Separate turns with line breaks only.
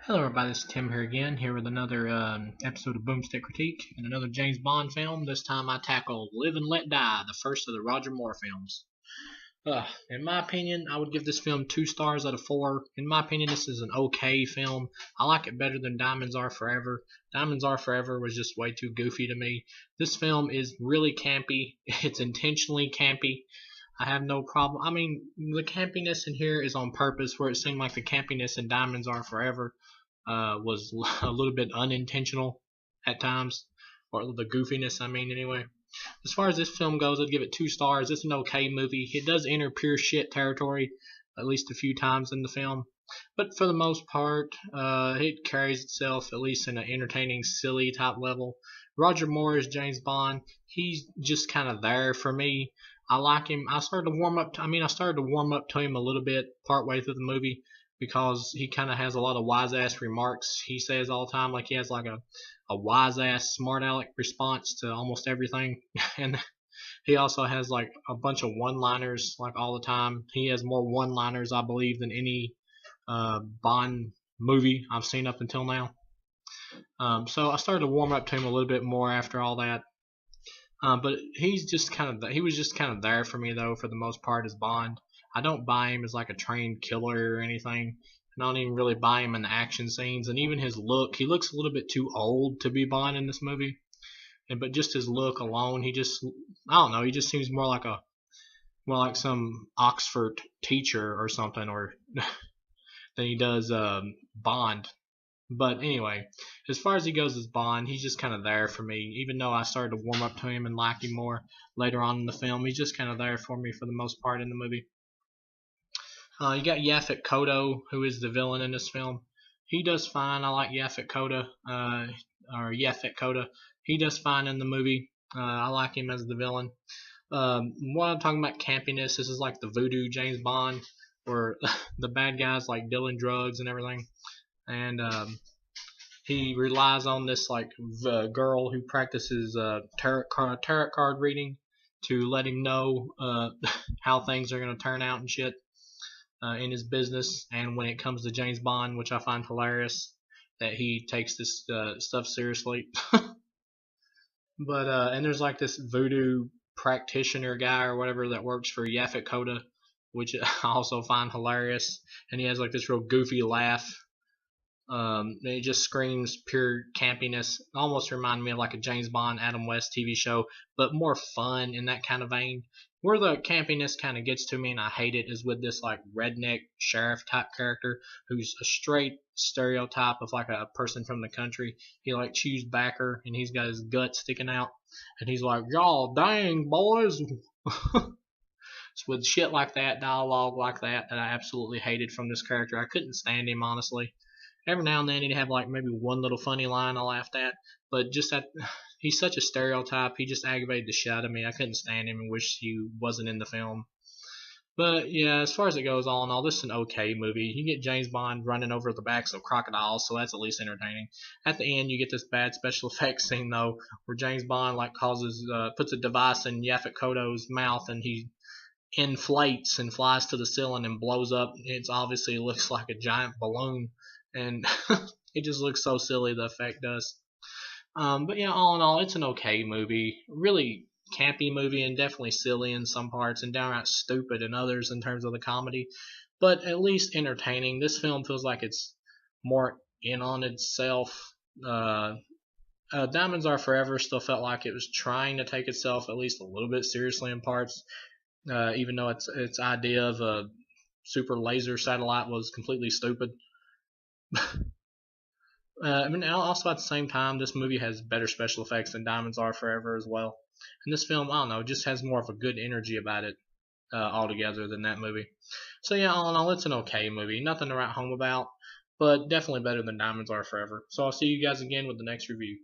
Hello everybody, this is Tim here again, here with another episode of BoomStick Critique and another James Bond film. This time I tackle Live and Let Die, the first of the Roger Moore films. In my opinion, I would give this film 2 stars out of 4. In my opinion, this is an okay film. I like it better than Diamonds Are Forever. Diamonds Are Forever was just way too goofy to me. This film is really campy. It's intentionally campy. I have no problem. I mean, the campiness in here is on purpose, where it seemed like the campiness in Diamonds Are Forever was a little bit unintentional at times, or the goofiness, I mean, anyway. As far as this film goes, I'd give it 2 stars. It's an okay movie. It does enter pure shit territory at least a few times in the film, but for the most part, it carries itself at least in an entertaining, silly type level. Roger Moore is James Bond. He's just kind of there for me. I like him. I started to warm up. I started to warm up to him a little bit partway through the movie, because he kind of has a lot of wise ass remarks he says all the time. Like he has like a wise ass smart aleck response to almost everything. And he also has like a bunch of one liners like all the time. He has more one liners, I believe, than any Bond movie I've seen up until now. So I started to warm up to him a little bit more after all that. But he was just kind of there for me though, for the most part, as Bond. I don't buy him as like a trained killer or anything. I don't even really buy him in the action scenes, and even his look, he looks a little bit too old to be Bond in this movie. But just his look alone, I don't know, he just seems more like some Oxford teacher or something, or than he does Bond. But anyway, as far as he goes as Bond, he's just kind of there for me. Even though I started to warm up to him and like him more later on in the film, he's just kind of there for me for the most part in the movie. You got Yaphet Kotto, who is the villain in this film. He does fine. I like Yaphet Kotto, or Yaphet Kotto. He does fine in the movie. I like him as the villain. What I'm talking about campiness, this is like the voodoo James Bond, where the bad guys like dealing drugs and everything, and he relies on this like girl who practices tarot card reading to let him know how things are going to turn out and shit. In his business, and when it comes to James Bond, which I find hilarious that he takes this stuff seriously. But and there's like this voodoo practitioner guy or whatever that works for Yaphet Kotto, which I also find hilarious, and he has like this real goofy laugh. It just screams pure campiness. Almost remind me of like a James Bond, Adam West TV show, but more fun in that kind of vein. Where the campiness kind of gets to me and I hate it is with this like redneck sheriff type character who's a straight stereotype of like a person from the country. He like chews backer and he's got his gut sticking out and he's like, "Y'all dang boys." It's with shit like that, dialogue like that I absolutely hated from this character. I couldn't stand him, honestly. Every now and then he'd have like maybe one little funny line I laughed at, but just that he's such a stereotype. He just aggravated the shit out of me. I couldn't stand him and wish he wasn't in the film. But yeah, as far as it goes, all in all, this is an okay movie. You get James Bond running over the backs of crocodiles, so that's at least entertaining. At the end, you get this bad special effects scene though, where James Bond like puts a device in Yaphet Kotto's mouth and he inflates and flies to the ceiling and blows up. It looks like a giant balloon, and it just looks so silly, the effect does. But yeah, all in all, it's an okay movie. Really campy movie and definitely silly in some parts and downright stupid in others in terms of the comedy, but at least entertaining. This film feels like it's more in on itself. Diamonds Are Forever still felt like it was trying to take itself at least a little bit seriously in parts, even though its idea of a super laser satellite was completely stupid. Also at the same time, this movie has better special effects than Diamonds Are Forever as well. And this film, I don't know, just has more of a good energy about it altogether than that movie. So yeah, all in all, it's an okay movie. Nothing to write home about, but definitely better than Diamonds Are Forever. So I'll see you guys again with the next review.